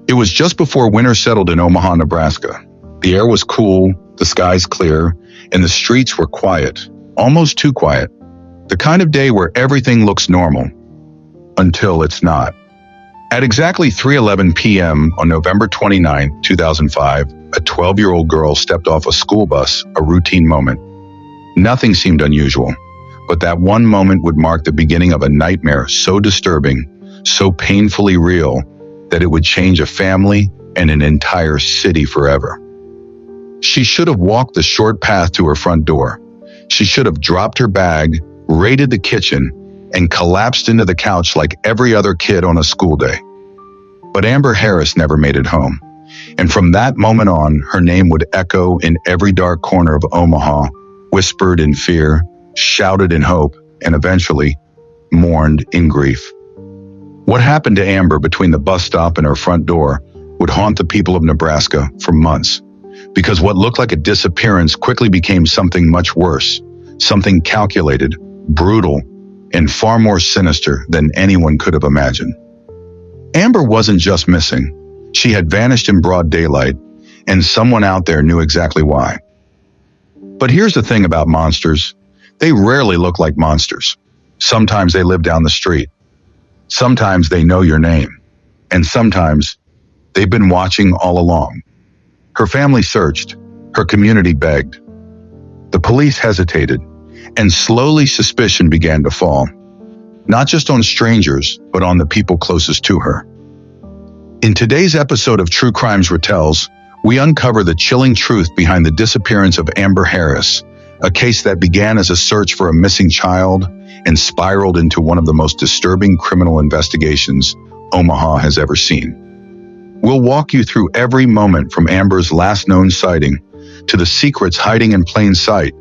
It was just before winter settled in Omaha, Nebraska. The air was cool, the skies clear, and the streets were quiet, almost too quiet. The kind of day where everything looks normal, until it's not. At exactly 3:11 p.m. on November 29, 2005, a 12-year-old girl stepped off a school bus, a routine moment. Nothing seemed unusual, but that one moment would mark the beginning of a nightmare so disturbing, so painfully real, that it would change a family and an entire city forever. She should have walked the short path to her front door. She should have dropped her bag, raided the kitchen, and collapsed into the couch like every other kid on a school day. But Amber Harris never made it home. And from that moment on, her name would echo in every dark corner of Omaha, whispered in fear, shouted in hope, and eventually mourned in grief. What happened to Amber between the bus stop and her front door would haunt the people of Nebraska for months, because what looked like a disappearance quickly became something much worse, something calculated, brutal, and far more sinister than anyone could have imagined. Amber wasn't just missing. She had vanished in broad daylight, and someone out there knew exactly why. But here's the thing about monsters. They rarely look like monsters. Sometimes they live down the street. Sometimes they know your name. And sometimes they've been watching all along. Her family searched. Her community begged. The police hesitated, and slowly suspicion began to fall. Not just on strangers, but on the people closest to her. In today's episode of True Crimes Retells, we uncover the chilling truth behind the disappearance of Amber Harris, a case that began as a search for a missing child and spiraled into one of the most disturbing criminal investigations Omaha has ever seen. We'll walk you through every moment from Amber's last known sighting, to the secrets hiding in plain sight,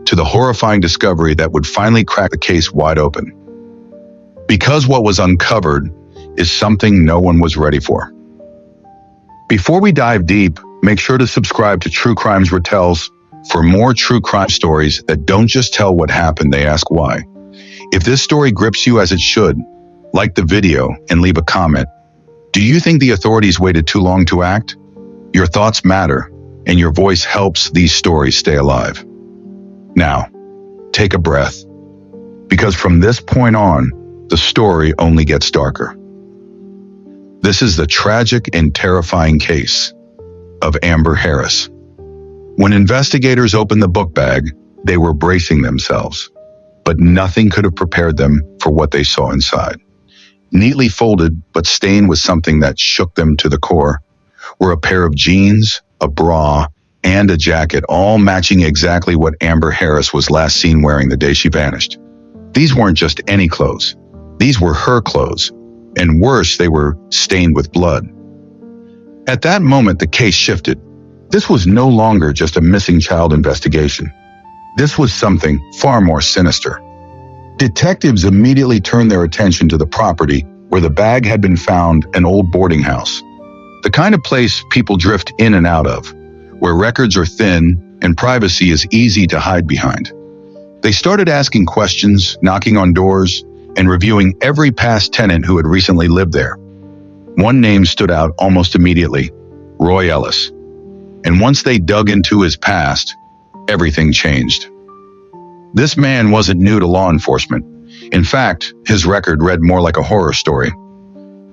to the horrifying discovery that would finally crack the case wide open. Because what was uncovered is something no one was ready for. Before we dive deep, make sure to subscribe to True Crimes Retells for more true crime stories that don't just tell what happened, they ask why. If this story grips you as it should, like the video and leave a comment. Do you think the authorities waited too long to act? Your thoughts matter, and your voice helps these stories stay alive. Now, take a breath, because from this point on, the story only gets darker. This is the tragic and terrifying case of Amber Harris. When investigators opened the book bag, they were bracing themselves, but nothing could have prepared them for what they saw inside. Neatly folded, but stained with something that shook them to the core, were a pair of jeans, a bra, and a jacket, all matching exactly what Amber Harris was last seen wearing the day she vanished. These weren't just any clothes. These were her clothes, and worse, they were stained with blood. At that moment, the case shifted. This was no longer just a missing child investigation. This was something far more sinister. Detectives immediately turned their attention to the property where the bag had been found, an old boarding house. The kind of place people drift in and out of, where records are thin and privacy is easy to hide behind. They started asking questions, knocking on doors, and reviewing every past tenant who had recently lived there. One name stood out almost immediately: Roy Ellis. And once they dug into his past, everything changed. This man wasn't new to law enforcement. In fact, his record read more like a horror story.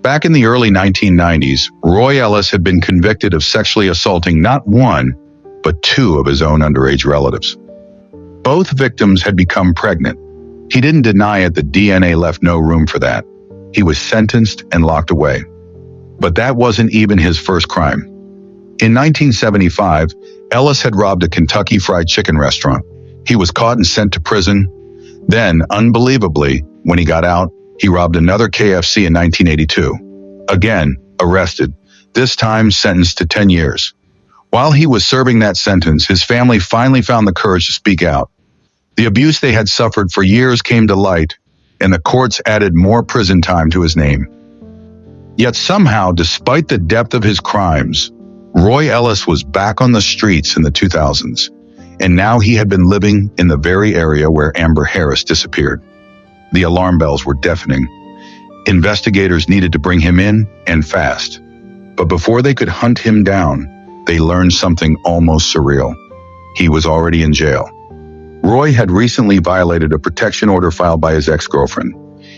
Back in the early 1990s, Roy Ellis had been convicted of sexually assaulting not one, but two of his own underage relatives. Both victims had become pregnant. He didn't deny it, the DNA left no room for that. He was sentenced and locked away. But that wasn't even his first crime. In 1975, Ellis had robbed a Kentucky Fried Chicken restaurant. He was caught and sent to prison. Then, unbelievably, when he got out, he robbed another KFC in 1982. Again, arrested, this time sentenced to 10 years. While he was serving that sentence, his family finally found the courage to speak out. The abuse they had suffered for years came to light, and the courts added more prison time to his name. Yet somehow, despite the depth of his crimes, Roy Ellis was back on the streets in the 2000s, and now he had been living in the very area where Amber Harris disappeared. The alarm bells were deafening. Investigators needed to bring him in, and fast. But before they could hunt him down, they learned something almost surreal. He was already in jail. Roy had recently violated a protection order filed by his ex-girlfriend.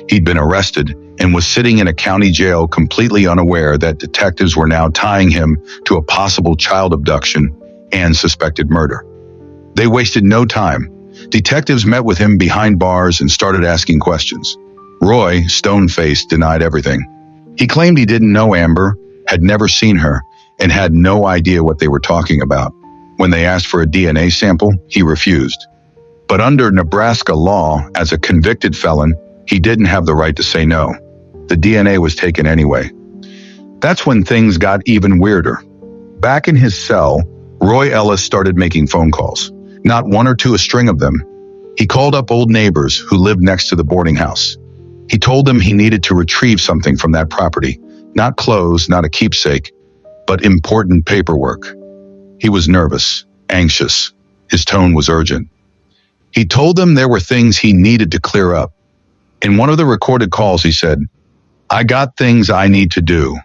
He'd been arrested and was sitting in a county jail completely unaware that detectives were now tying him to a possible child abduction and suspected murder. They wasted no time. Detectives met with him behind bars and started asking questions. Roy, stone-faced, denied everything. He claimed he didn't know Amber, had never seen her, and had no idea what they were talking about. When they asked for a DNA sample, he refused. But under Nebraska law, as a convicted felon, he didn't have the right to say no. The DNA was taken anyway. That's when things got even weirder. Back in his cell, Roy Ellis started making phone calls. Not one or two, a string of them. He called up old neighbors who lived next to the boarding house. He told them he needed to retrieve something from that property. Not clothes, not a keepsake, but important paperwork. He was nervous, anxious. His tone was urgent. He told them there were things he needed to clear up. In one of the recorded calls, he said, "I got things I need to do,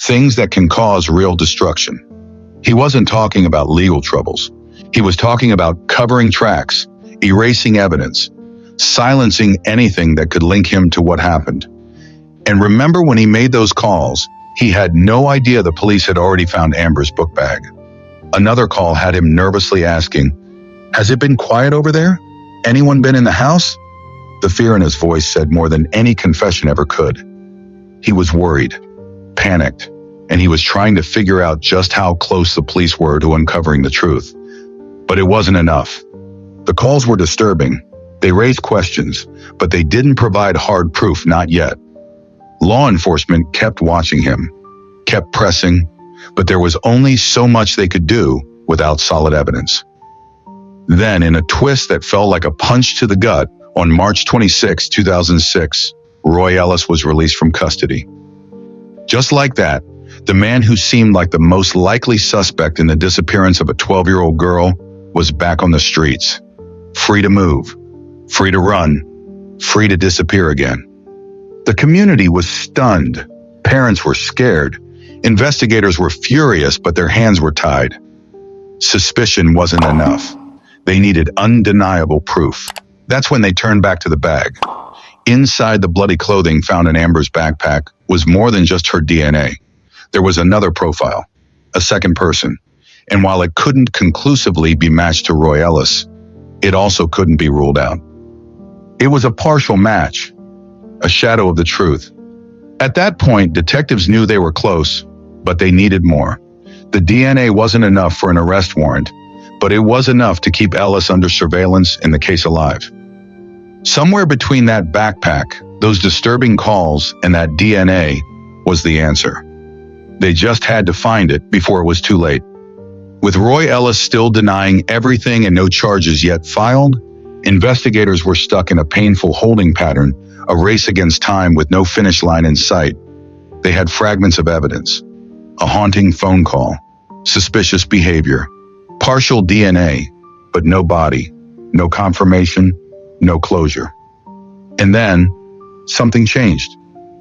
things that can cause real destruction." He wasn't talking about legal troubles. He was talking about covering tracks, erasing evidence, silencing anything that could link him to what happened. And remember, when he made those calls, he had no idea the police had already found Amber's book bag. Another call had him nervously asking, "Has it been quiet over there? Anyone been in the house?" The fear in his voice said more than any confession ever could. He was worried, panicked, and he was trying to figure out just how close the police were to uncovering the truth. But it wasn't enough. The calls were disturbing. They raised questions, but they didn't provide hard proof, not yet. Law enforcement kept watching him, kept pressing, but there was only so much they could do without solid evidence. Then, in a twist that felt like a punch to the gut, on March 26, 2006, Roy Ellis was released from custody. Just like that, the man who seemed like the most likely suspect in the disappearance of a 12-year-old girl was back on the streets, free to move, free to run, free to disappear again. The community was stunned. Parents were scared. Investigators were furious, but their hands were tied. Suspicion wasn't enough. They needed undeniable proof. That's when they turned back to the bag. Inside the bloody clothing found in Amber's backpack was more than just her DNA. There was another profile, a second person. And while it couldn't conclusively be matched to Roy Ellis, it also couldn't be ruled out. It was a partial match, a shadow of the truth. At that point, detectives knew they were close, but they needed more. The DNA wasn't enough for an arrest warrant, but it was enough to keep Ellis under surveillance and the case alive. Somewhere between that backpack, those disturbing calls, and that DNA was the answer. They just had to find it before it was too late. With Roy Ellis still denying everything and no charges yet filed, investigators were stuck in a painful holding pattern, a race against time with no finish line in sight. They had fragments of evidence, a haunting phone call, suspicious behavior, partial DNA, but no body, no confirmation, no closure. And then, something changed.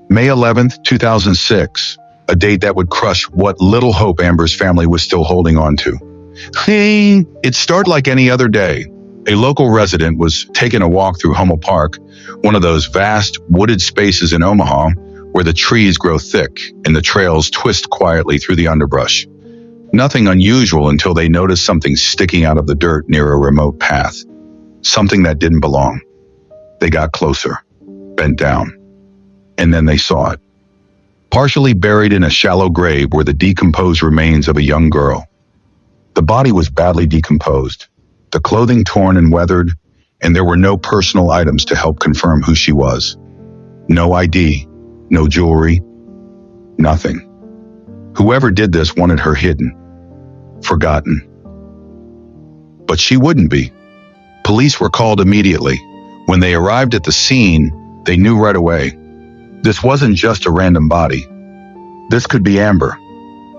May 11th, 2006, a date that would crush what little hope Amber's family was still holding on to. It started like any other day. A local resident was taking a walk through Hummel Park, one of those vast, wooded spaces in Omaha where the trees grow thick and the trails twist quietly through the underbrush. Nothing unusual until they noticed something sticking out of the dirt near a remote path. Something that didn't belong. They got closer, bent down, and then they saw it. Partially buried in a shallow grave were the decomposed remains of a young girl. The body was badly decomposed, the clothing torn and weathered, and there were no personal items to help confirm who she was. No ID, no jewelry, nothing. Whoever did this wanted her hidden, forgotten. But she wouldn't be. Police were called immediately. When they arrived at the scene, they knew right away. This wasn't just a random body. This could be Amber.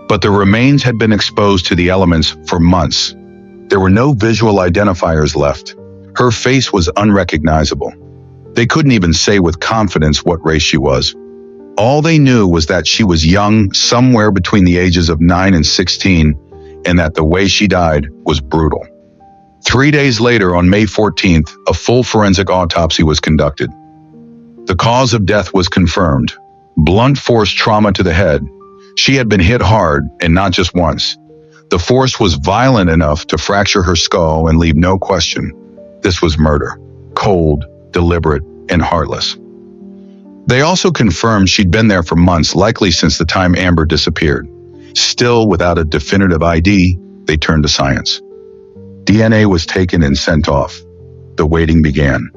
But the remains had been exposed to the elements for months. There were no visual identifiers left. Her face was unrecognizable. They couldn't even say with confidence what race she was. All they knew was that she was young, somewhere between the ages of 9 and 16, and that the way she died was brutal. 3 days later, on May 14th, a full forensic autopsy was conducted. The cause of death was confirmed: blunt force trauma to the head. She had been hit hard, and not just once. The force was violent enough to fracture her skull and leave no question. This was murder. Cold, deliberate, and heartless. They also confirmed she'd been there for months, likely since the time Amber disappeared. Still, without a definitive ID, they turned to science. DNA was taken and sent off. The waiting began.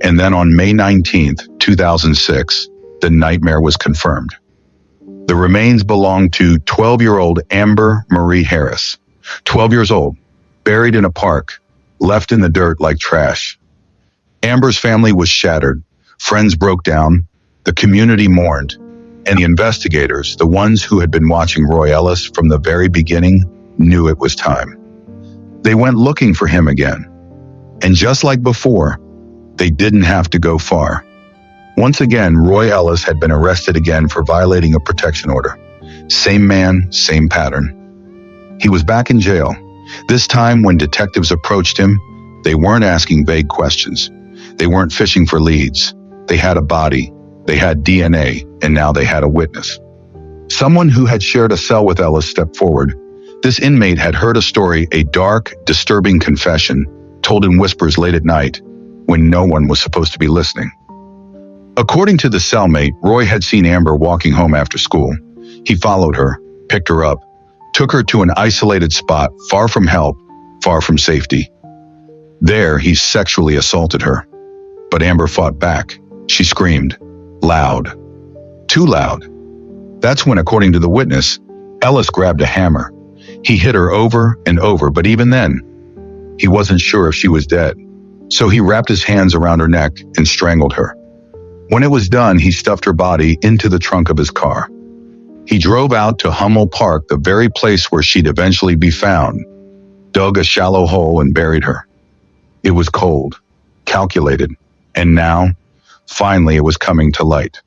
And then on May 19th, 2006, the nightmare was confirmed. The remains belonged to 12-year-old Amber Marie Harris. 12 years old, buried in a park, left in the dirt like trash. Amber's family was shattered. Friends broke down. The community mourned. And the investigators, the ones who had been watching Roy Ellis from the very beginning, knew it was time. They went looking for him again. And just like before, they didn't have to go far. Once again, Roy Ellis had been arrested again for violating a protection order. Same man, same pattern. He was back in jail. This time, when detectives approached him, they weren't asking vague questions. They weren't fishing for leads. They had a body. They had DNA, and now they had a witness. Someone who had shared a cell with Ellis stepped forward. This inmate had heard a story, a dark, disturbing confession, told in whispers late at night, when no one was supposed to be listening. According to the cellmate, Roy had seen Amber walking home after school. He followed her, picked her up, took her to an isolated spot, far from help, far from safety. There, he sexually assaulted her. But Amber fought back. She screamed, loud, too loud. That's when, according to the witness, Ellis grabbed a hammer. He hit her over and over, but even then, he wasn't sure if she was dead. So he wrapped his hands around her neck and strangled her. When it was done, he stuffed her body into the trunk of his car. He drove out to Hummel Park, the very place where she'd eventually be found, dug a shallow hole and buried her. It was cold, calculated, and now, finally, it was coming to light.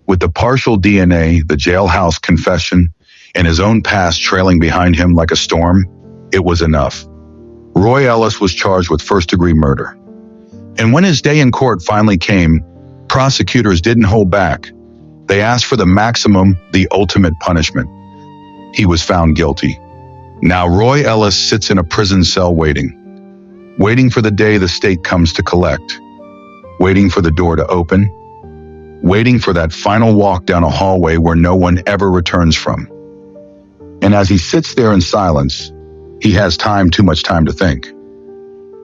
With the partial DNA, the jailhouse confession, and his own past trailing behind him like a storm, it was enough. Roy Ellis was charged with first-degree murder. And when his day in court finally came, prosecutors didn't hold back. They asked for the maximum, the ultimate punishment. He was found guilty. Now Roy Ellis sits in a prison cell waiting for the day the state comes to collect, waiting for the door to open, waiting for that final walk down a hallway where no one ever returns from. And as he sits there in silence, he has too much time to think.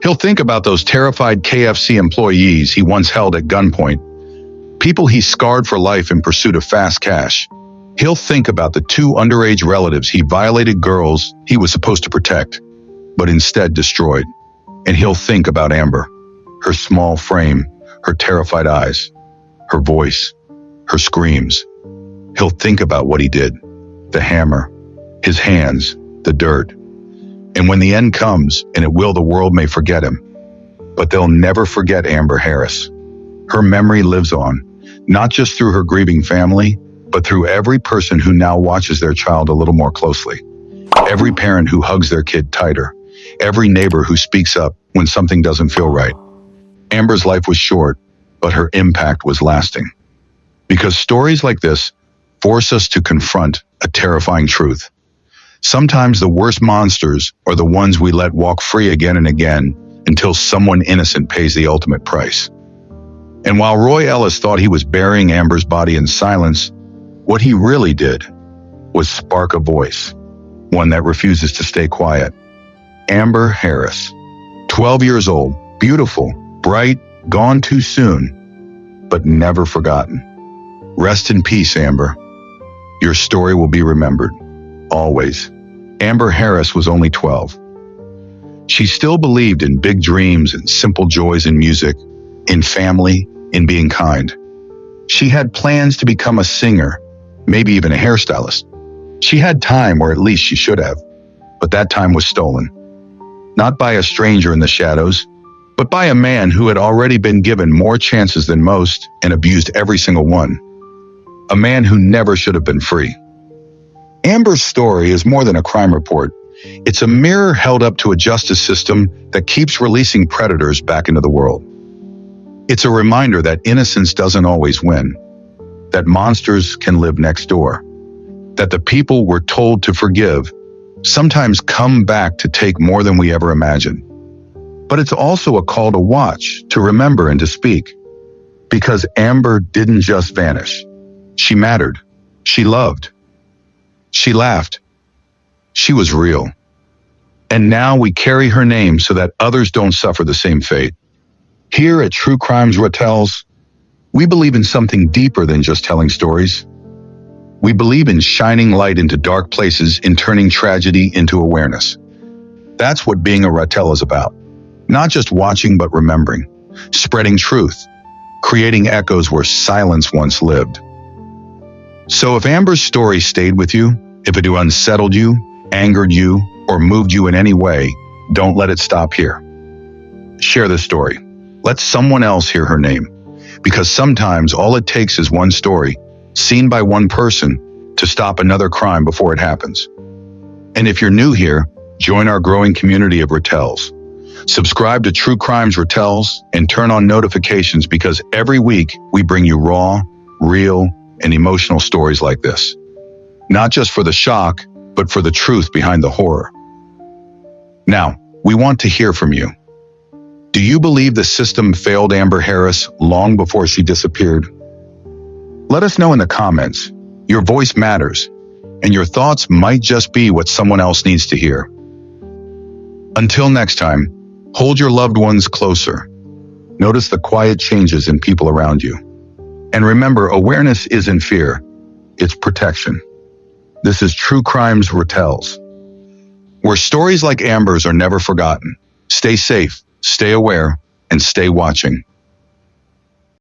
He'll think about those terrified KFC employees he once held at gunpoint, people he scarred for life in pursuit of fast cash. He'll think about the 2 underage relatives he violated, girls he was supposed to protect, but instead destroyed. And he'll think about Amber, her small frame, her terrified eyes, her voice, her screams. He'll think about what he did, the hammer, his hands, the dirt. And when the end comes, and it will, the world may forget him, but they'll never forget Amber Harris. Her memory lives on, not just through her grieving family, but through every person who now watches their child a little more closely. Every parent who hugs their kid tighter. Every neighbor who speaks up when something doesn't feel right. Amber's life was short, but her impact was lasting. Because stories like this force us to confront a terrifying truth. Sometimes the worst monsters are the ones we let walk free again and again until someone innocent pays the ultimate price. And while Roy Ellis thought he was burying Amber's body in silence, what he really did was spark a voice, one that refuses to stay quiet. Amber Harris, 12 years old, beautiful, bright, gone too soon, but never forgotten. Rest in peace, Amber. Your story will be remembered, always. Amber Harris was only 12. She still believed in big dreams and simple joys in music, in family, in being kind. She had plans to become a singer, maybe even a hairstylist. She had time, or at least she should have, but that time was stolen. Not by a stranger in the shadows, but by a man who had already been given more chances than most and abused every single one. a man who never should have been free. Amber's story is more than a crime report. It's a mirror held up to a justice system that keeps releasing predators back into the world. It's a reminder that innocence doesn't always win, that monsters can live next door, that the people we're told to forgive sometimes come back to take more than we ever imagined. But it's also a call to watch, to remember, and to speak. Because Amber didn't just vanish. She mattered. She loved. She laughed. She was real. And now we carry her name so that others don't suffer the same fate. Here at True Crimes Retells, we believe in something deeper than just telling stories. We believe in shining light into dark places and turning tragedy into awareness. That's what being a Retell is about. Not just watching, but remembering. Spreading truth. Creating echoes where silence once lived. So if Amber's story stayed with you, if it unsettled you, angered you, or moved you in any way, don't let it stop here. Share the story. Let someone else hear her name. Because sometimes all it takes is one story, seen by one person, to stop another crime before it happens. And if you're new here, join our growing community of Retells. Subscribe to True Crimes Retells and turn on notifications because every week we bring you raw, real, and emotional stories like this. Not just for the shock, but for the truth behind the horror. Now, we want to hear from you. Do you believe the system failed Amber Harris long before she disappeared? Let us know in the comments. Your voice matters, and your thoughts might just be what someone else needs to hear. Until next time, hold your loved ones closer. Notice the quiet changes in people around you. And remember, awareness isn't fear, it's protection. This is True Crimes Retells, where stories like Amber's are never forgotten. Stay safe, stay aware, and stay watching.